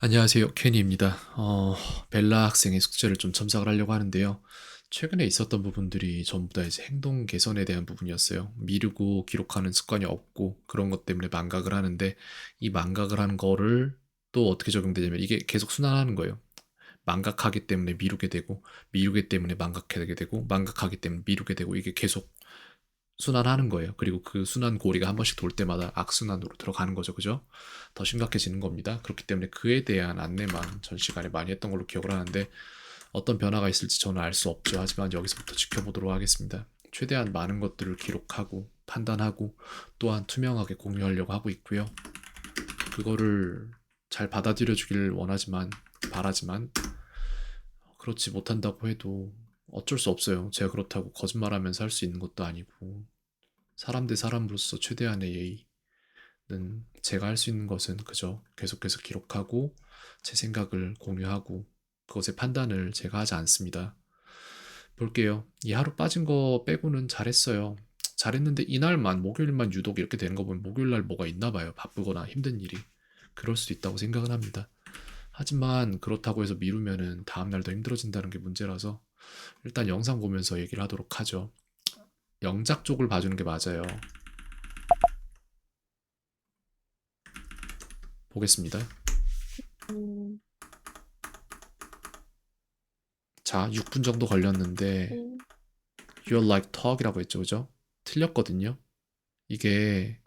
안녕하세요. 케니입니다. 벨라 학생의 숙제를 좀 첨삭을 하려고 하는데요. 최근에 있었던 부분들이 전부 다 이제 행동 개선에 대한 부분이었어요. 미루고 기록하는 습관이 없고 그런 것 때문에 망각을 하는데 이 망각을 한 거를 또 어떻게 적용되냐면 이게 계속 순환하는 거예요. 망각하기 때문에 미루게 되고 미루기 때문에 망각하게 되고 망각하기 때문에 미루게 되고 이게 계속 순환하는 거예요. 그리고 그 순환 고리가 한 번씩 돌 때마다 악순환으로 들어가는 거죠. 그죠? 더 심각해지는 겁니다. 그렇기 때문에 그에 대한 안내만 전 시간에 많이 했던 걸로 기억을 하는데 어떤 변화가 있을지 저는 알 수 없죠. 하지만 여기서부터 지켜보도록 하겠습니다. 최대한 많은 것들을 기록하고 판단하고 또한 투명하게 공유하려고 하고 있고요. 그거를 잘 받아들여 주길 원하지만 바라지만 그렇지 못한다고 해도 어쩔 수 없어요. 제가 그렇다고 거짓말하면서 할 수 있는 것도 아니고 사람 대 사람으로서 최대한의 예의는 제가 할 수 있는 것은 그저 계속해서 기록하고 제 생각을 공유하고 그것의 판단을 제가 하지 않습니다. 볼게요. 이 하루 빠진 거 빼고는 잘했어요. 잘했는데 이날만 목요일만 유독 이렇게 되는 거 보면 목요일날 뭐가 있나 봐요. 바쁘거나 힘든 일이. 그럴 수도 있다고 생각은 합니다. 하지만 그렇다고 해서 미루면은 다음날 더 힘들어진다는 게 문제라서 일단 영상 보면서 얘기를 하도록 하죠. 영작 쪽을 봐주는 게 맞아요. 보겠습니다. 음, 자, 6분 정도 걸렸는데 음, You're like talk이라고 했죠, 그죠? 틀렸거든요. 이게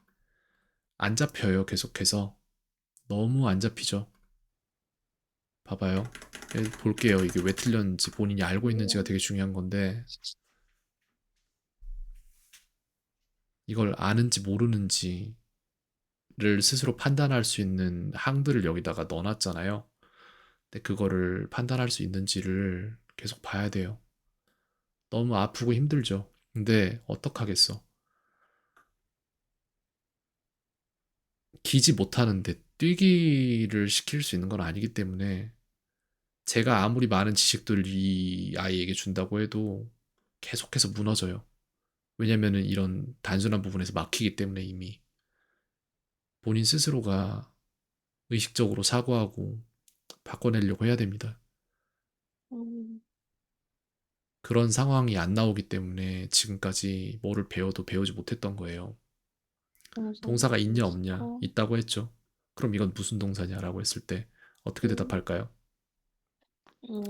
안 잡혀요, 계속해서. 너무 안 잡히죠. 봐봐요. 볼게요. 이게 왜 틀렸는지 본인이 알고 있는지가 음, 되게 중요한 건데 이걸 아는지 모르는지를 스스로 판단할 수 있는 항들을 여기다가 넣어놨잖아요. 근데 그거를 판단할 수 있는지를 계속 봐야 돼요. 너무 아프고 힘들죠. 근데 어떡하겠어. 기지 못하는데 뛰기를 시킬 수 있는 건 아니기 때문에 제가 아무리 많은 지식들을 이 아이에게 준다고 해도 계속해서 무너져요. 왜냐면은 이런 단순한 부분에서 막히기 때문에 이미 본인 스스로가 의식적으로 사고하고 바꿔내려고 해야 됩니다. 음, 그런 상황이 안 나오기 때문에 지금까지 뭐를 배워도 배우지 못했던 거예요. 동사가 있냐 없냐? 어, 있다고 했죠. 그럼 이건 무슨 동사냐라고 했을 때 어떻게 음, 대답할까요? 음,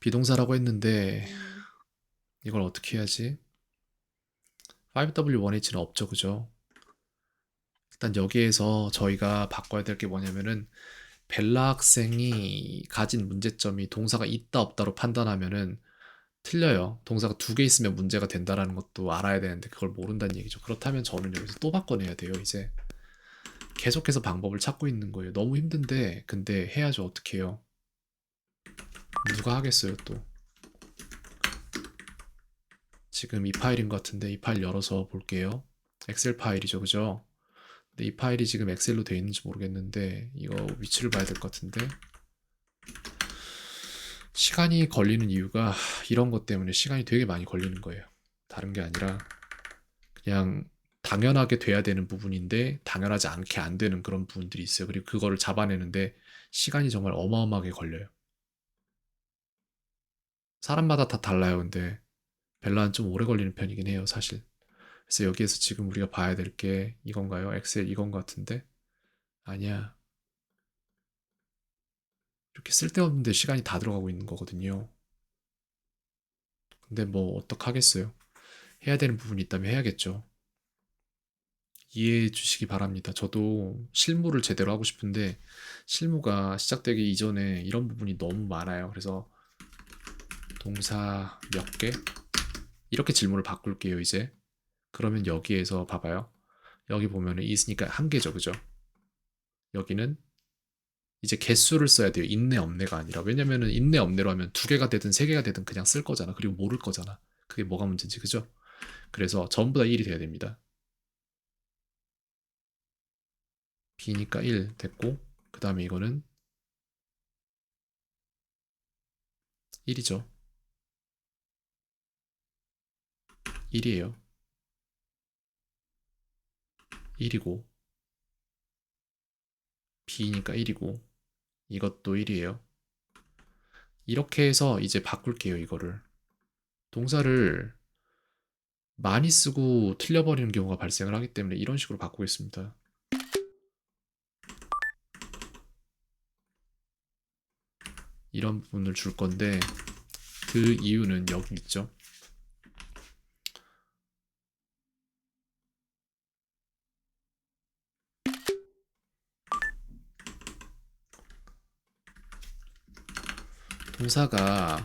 비동사라고 했는데 음, 이걸 어떻게 해야지? 5W1H는 없죠, 그죠? 일단 여기에서 저희가 바꿔야 될 게 뭐냐면은 벨라 학생이 가진 문제점이 동사가 있다 없다로 판단하면은 틀려요. 동사가 두 개 있으면 문제가 된다라는 것도 알아야 되는데 그걸 모른다는 얘기죠. 그렇다면 저는 여기서 또 바꿔내야 돼요, 이제. 계속해서 방법을 찾고 있는 거예요. 너무 힘든데 근데 해야죠. 어떻게 해요? 누가 하겠어요, 또. 지금 이 파일인 것 같은데 이 파일 열어서 볼게요. 엑셀 파일이죠, 그죠? 근데 이 파일이 지금 엑셀로 되어 있는지 모르겠는데 이거 위치를 봐야 될 것 같은데 시간이 걸리는 이유가 이런 것 때문에 시간이 되게 많이 걸리는 거예요. 다른 게 아니라 그냥 당연하게 돼야 되는 부분인데 당연하지 않게 안 되는 그런 부분들이 있어요. 그리고 그거를 잡아내는데 시간이 정말 어마어마하게 걸려요. 사람마다 다 달라요. 근데 벨라는 좀 오래 걸리는 편이긴 해요, 사실. 그래서 여기에서 지금 우리가 봐야 될 게 이건가요? 엑셀 이건 것 같은데? 아니야. 이렇게 쓸데없는데 시간이 다 들어가고 있는 거거든요. 근데 뭐 어떡하겠어요. 해야 되는 부분이 있다면 해야겠죠. 이해해 주시기 바랍니다. 저도 실무를 제대로 하고 싶은데 실무가 시작되기 이전에 이런 부분이 너무 많아요. 그래서 동사 몇 개? 이렇게 질문을 바꿀게요, 이제. 그러면 여기에서 봐봐요. 여기 보면은 is니까 한 개죠, 그죠? 여기는 이제 개수를 써야 돼요. 있네, 없네가 아니라. 왜냐면은 있네, 없네로 하면 두 개가 되든 세 개가 되든 그냥 쓸 거잖아. 그리고 모를 거잖아. 그게 뭐가 문제인지, 그죠? 그래서 전부 다 1이 돼야 됩니다. B니까 1 됐고, 그 다음에 이거는 1이죠. 1이에요. 1이고, B니까 1이고, 이것도 1이에요. 이렇게 해서 이제 바꿀게요, 이거를. 동사를 많이 쓰고 틀려버리는 경우가 발생을 하기 때문에 이런 식으로 바꾸겠습니다. 이런 부분을 줄 건데 그 이유는 여기 있죠. 동사가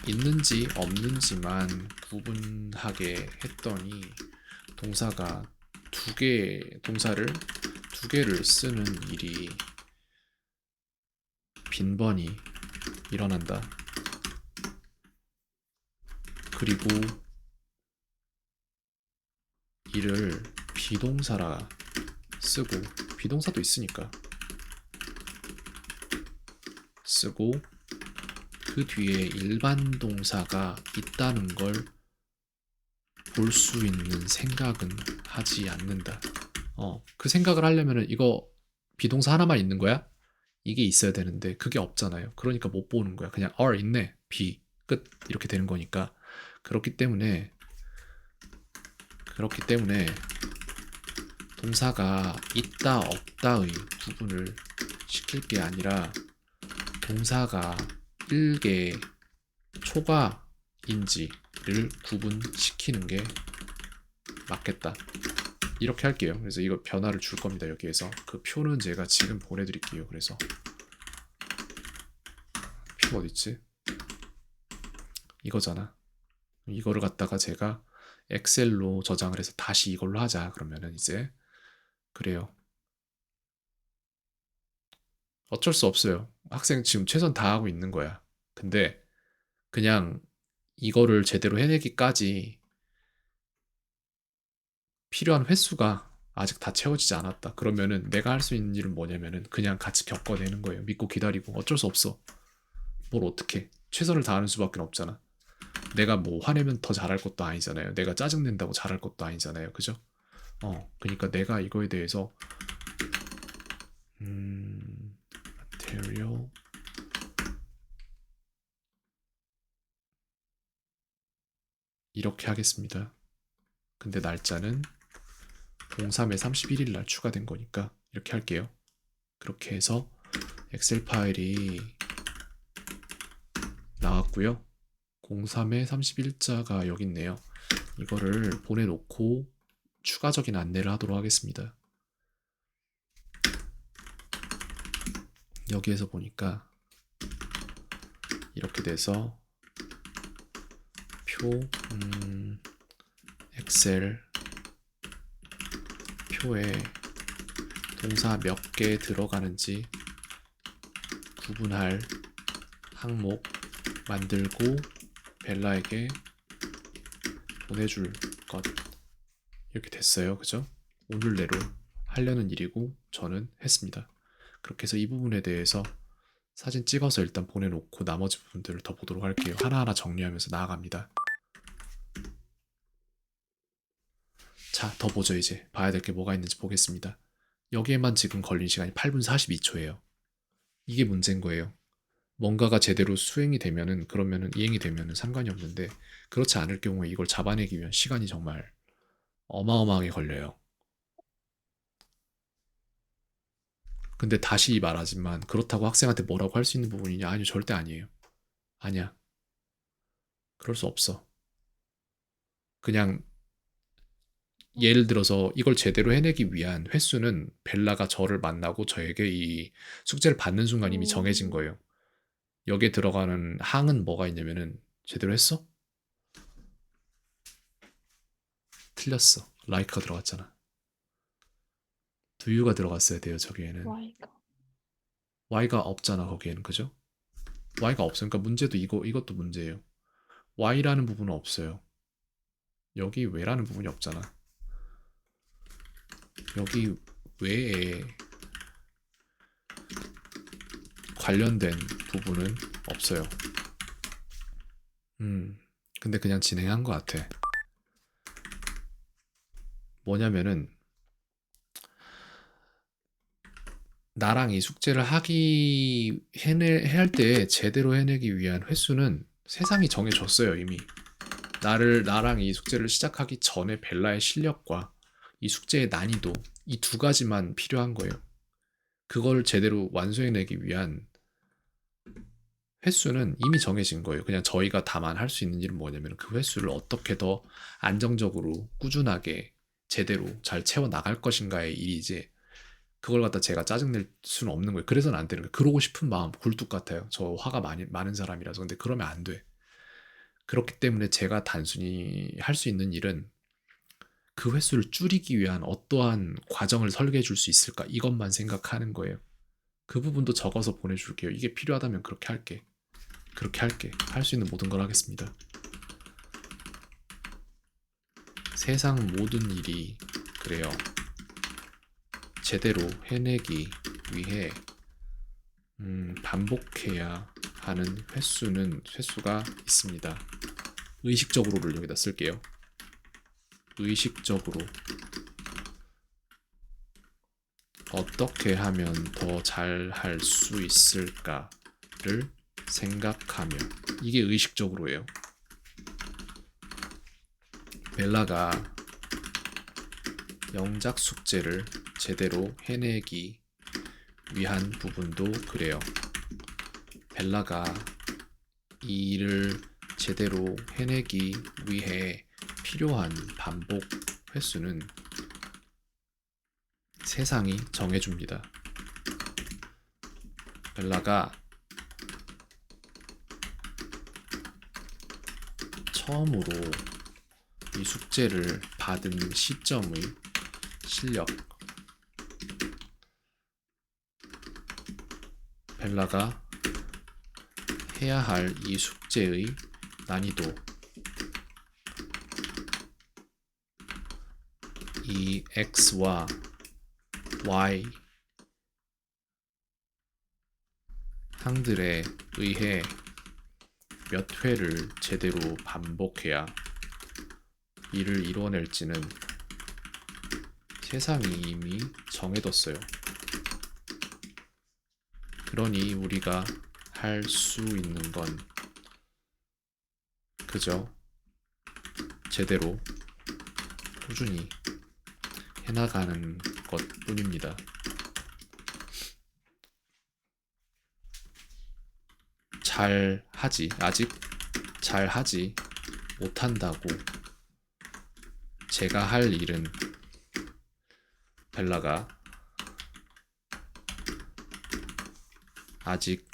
있는지 없는지만 구분하게 했더니 동사가 동사를 두 개를 쓰는 일이 빈번히 일어난다. 그리고 이를 비동사라 쓰고, 비동사도 있으니까 쓰고, 그 뒤에 일반 동사가 있다는 걸 볼 수 있는 생각은 하지 않는다. 그 생각을 하려면은 이거 비동사 하나만 있는 거야? 이게 있어야 되는데 그게 없잖아요. 그러니까 못 보는 거야. 그냥 are 있네, be 끝 이렇게 되는 거니까. 그렇기 때문에 동사가 있다 없다의 구분을 시킬 게 아니라 동사가 일개 초과인지를 구분시키는 게 맞겠다. 이렇게 할게요. 그래서 이거 변화를 줄 겁니다. 여기에서 그 표는 제가 지금 보내드릴게요. 그래서 표 어딨지? 이거잖아. 이거를 갖다가 제가 엑셀로 저장을 해서 다시 이걸로 하자. 그러면은 이제 그래요. 어쩔 수 없어요. 학생 지금 최선 다하고 있는 거야. 근데 그냥 이거를 제대로 해내기까지 필요한 횟수가 아직 다 채워지지 않았다. 그러면은 내가 할 수 있는 일은 뭐냐면은 그냥 같이 겪어내는 거예요. 믿고 기다리고 어쩔 수 없어. 뭘 어떻게 최선을 다하는 수밖에 없잖아. 내가 뭐 화내면 더 잘할 것도 아니잖아요. 내가 짜증낸다고 잘할 것도 아니잖아요. 그죠? 그러니까 내가 이거에 대해서 material 이렇게 하겠습니다. 근데 날짜는 03의 31일 날 추가된 거니까 이렇게 할게요. 그렇게 해서 엑셀 파일이 나왔고요. 03의 31자가 여기 있네요. 이거를 보내놓고 추가적인 안내를 하도록 하겠습니다. 여기에서 보니까 이렇게 돼서 표 엑셀 표에 동사 몇 개 들어가는지 구분할 항목 만들고 벨라에게 보내줄 것 이렇게 됐어요. 그죠? 오늘 내로 하려는 일이고 저는 했습니다. 그렇게 해서 이 부분에 대해서 사진 찍어서 일단 보내놓고 나머지 부분들을 더 보도록 할게요. 하나하나 정리하면서 나아갑니다. 자, 더 보죠. 이제 봐야 될 게 뭐가 있는지 보겠습니다. 여기에만 지금 걸린 시간이 8분 42초예요. 이게 문제인 거예요. 뭔가가 제대로 수행이 되면은 그러면은 이행이 되면은 상관이 없는데 그렇지 않을 경우에 이걸 잡아내기 위한 시간이 정말 어마어마하게 걸려요. 근데 다시 말하지만 그렇다고 학생한테 뭐라고 할 수 있는 부분이냐? 아니요, 절대 아니에요. 아니야. 그럴 수 없어. 그냥 예를 들어서 이걸 제대로 해내기 위한 횟수는 벨라가 저를 만나고 저에게 이 숙제를 받는 순간 이미 정해진 음, 거예요. 여기에 들어가는 항은 뭐가 있냐면은 제대로 했어? 틀렸어. like가 들어갔잖아. do가 들어갔어야 돼요. 저기에는 Y가. y가 없잖아. 거기에는 그죠? y가 없으니까 문제도 이것도 문제예요. y라는 부분은 없어요. 여기 왜라는 부분이 없잖아. 여기 왜에 관련된 부분은 없어요. 근데 그냥 진행한 것 같아. 뭐냐면은 나랑 이 숙제를 해야 할 때 제대로 해내기 위한 횟수는 세상이 정해줬어요, 이미. 나랑 이 숙제를 시작하기 전에 벨라의 실력과 이 숙제의 난이도, 이 두 가지만 필요한 거예요. 그걸 제대로 완수해내기 위한 횟수는 이미 정해진 거예요. 그냥 저희가 다만 할 수 있는 일은 뭐냐면 그 횟수를 어떻게 더 안정적으로 꾸준하게 제대로 잘 채워 나갈 것인가의 일이지. 그걸 갖다 제가 짜증낼 수는 없는 거예요. 그래서는 안 되는 거예요. 그러고 싶은 마음 굴뚝 같아요. 저 화가 많은 사람이라서. 근데 그러면 안 돼. 그렇기 때문에 제가 단순히 할 수 있는 일은 그 횟수를 줄이기 위한 어떠한 과정을 설계해 줄 수 있을까? 이것만 생각하는 거예요. 그 부분도 적어서 보내줄게요. 이게 필요하다면 그렇게 할게. 그렇게 할게. 할 수 있는 모든 걸 하겠습니다. 세상 모든 일이 그래요. 제대로 해내기 위해 반복해야 하는 횟수가 있습니다. 의식적으로를 여기다 쓸게요. 의식적으로 어떻게 하면 더 잘 할 수 있을까를 생각하며, 이게 의식적으로예요. 벨라가 영작 숙제를 제대로 해내기 위한 부분도 그래요. 벨라가 이 일을 제대로 해내기 위해 필요한 반복 횟수는 세상이 정해줍니다. 벨라가 처음으로 이 숙제를 받은 시점의 실력, 벨라가 해야 할 이 숙제의 난이도, 이 X와 Y 항들에 의해 몇 회를 제대로 반복해야 이를 이뤄낼지는 세상이 이미 정해뒀어요. 그러니 우리가 할 수 있는 건 그저 제대로 꾸준히 해나가는 것 뿐입니다. 아직 잘하지 못한다고 제가 할 일은 벨라가 아직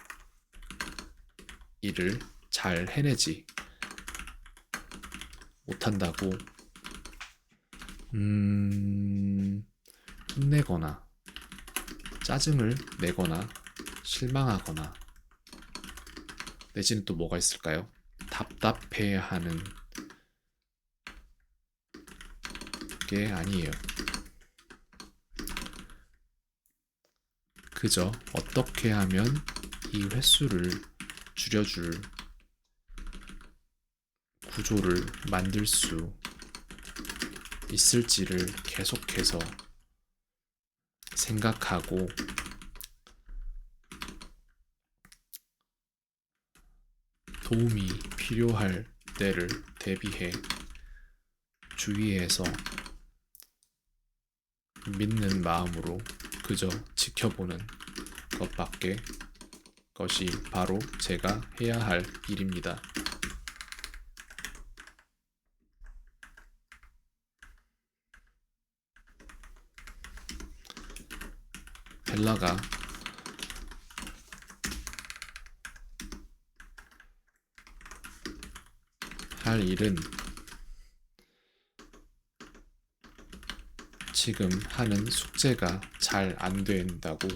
일을 잘 해내지 못한다고 혼내거나 짜증을 내거나 실망하거나, 내지는 또 뭐가 있을까요? 답답해하는 게 아니에요. 그저 어떻게 하면 이 횟수를 줄여줄 구조를 만들 수 있을지를 계속해서 생각하고 도움이 필요할 때를 대비해 주위에서 믿는 마음으로 그저 지켜보는 것이 바로 제가 해야 할 일입니다. 벨라가 할 일은 지금 하는 숙제가 잘 안 된다고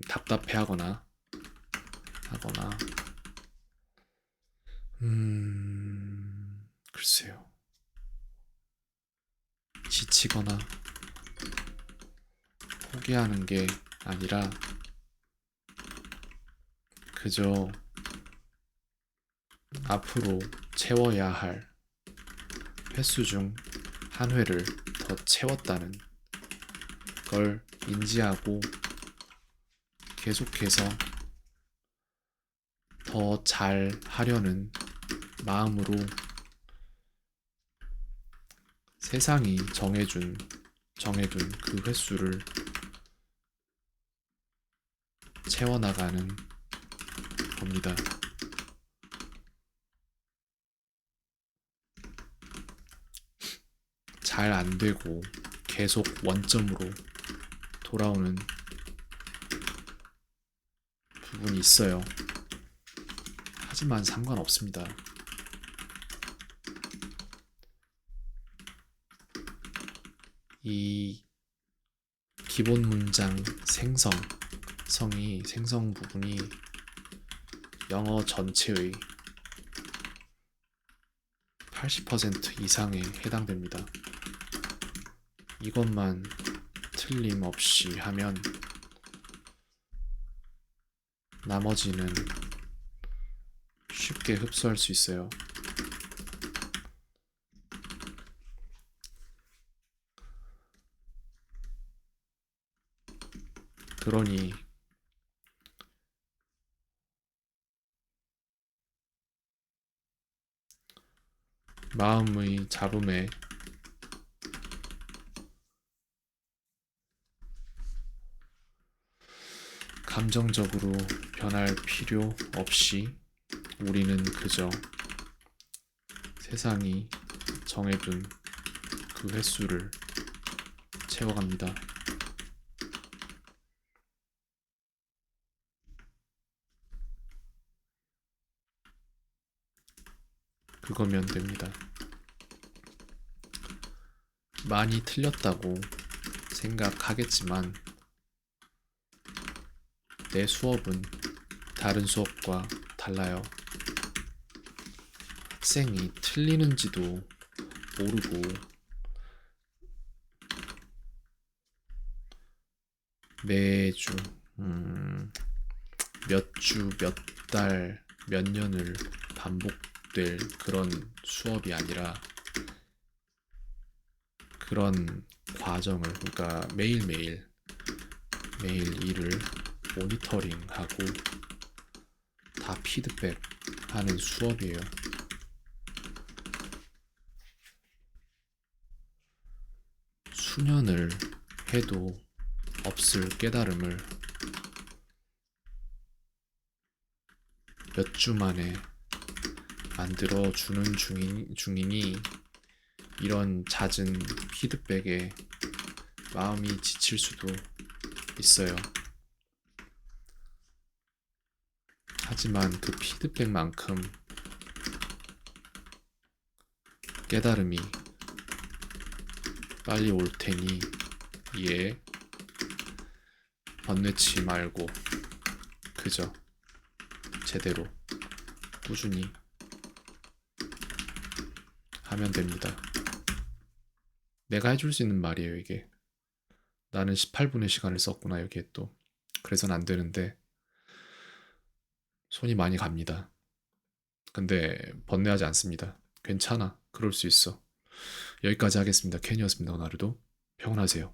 답답해하거나 글쎄요, 지치거나 포기하는 게 아니라 그저 앞으로 채워야 할 횟수 중 한 회를 더 채웠다는 걸 인지하고 계속해서 더 잘 하려는 마음으로 세상이 정해둔 그 횟수를 채워나가는 겁니다. 잘 안 되고 계속 원점으로 돌아오는 부분이 있어요. 하지만 상관없습니다. 이 기본 문장 생성 부분이 영어 전체의 80% 이상에 해당됩니다. 이것만 틀림없이 하면 나머지는 쉽게 흡수할 수 있어요. 그러니 마음의 잡음에 감정적으로 변할 필요 없이 우리는 그저 세상이 정해둔 그 횟수를 채워갑니다. 그거면 됩니다. 많이 틀렸다고 생각하겠지만 내 수업은 다른 수업과 달라요. 학생이 틀리는지도 모르고 매주 몇 주, 몇 달, 몇 년을 반복될 그런 수업이 아니라 그런 과정을, 그러니까 매일 일을 모니터링하고 다 피드백하는 수업이에요. 수년을 해도 없을 깨달음을 몇 주 만에 만들어주는 중이니 이런 잦은 피드백에 마음이 지칠 수도 있어요. 하지만 그 피드백만큼 깨달음이 빨리 올 테니 이에 번뇌치 말고 그저 제대로 꾸준히 하면 됩니다. 내가 해줄 수 있는 말이에요, 이게. 나는 18분의 시간을 썼구나, 여기에 또. 그래서는 안 되는데 손이 많이 갑니다. 근데 번뇌하지 않습니다. 괜찮아. 그럴 수 있어. 여기까지 하겠습니다. 캔이었습니다. 오늘도 평온하세요.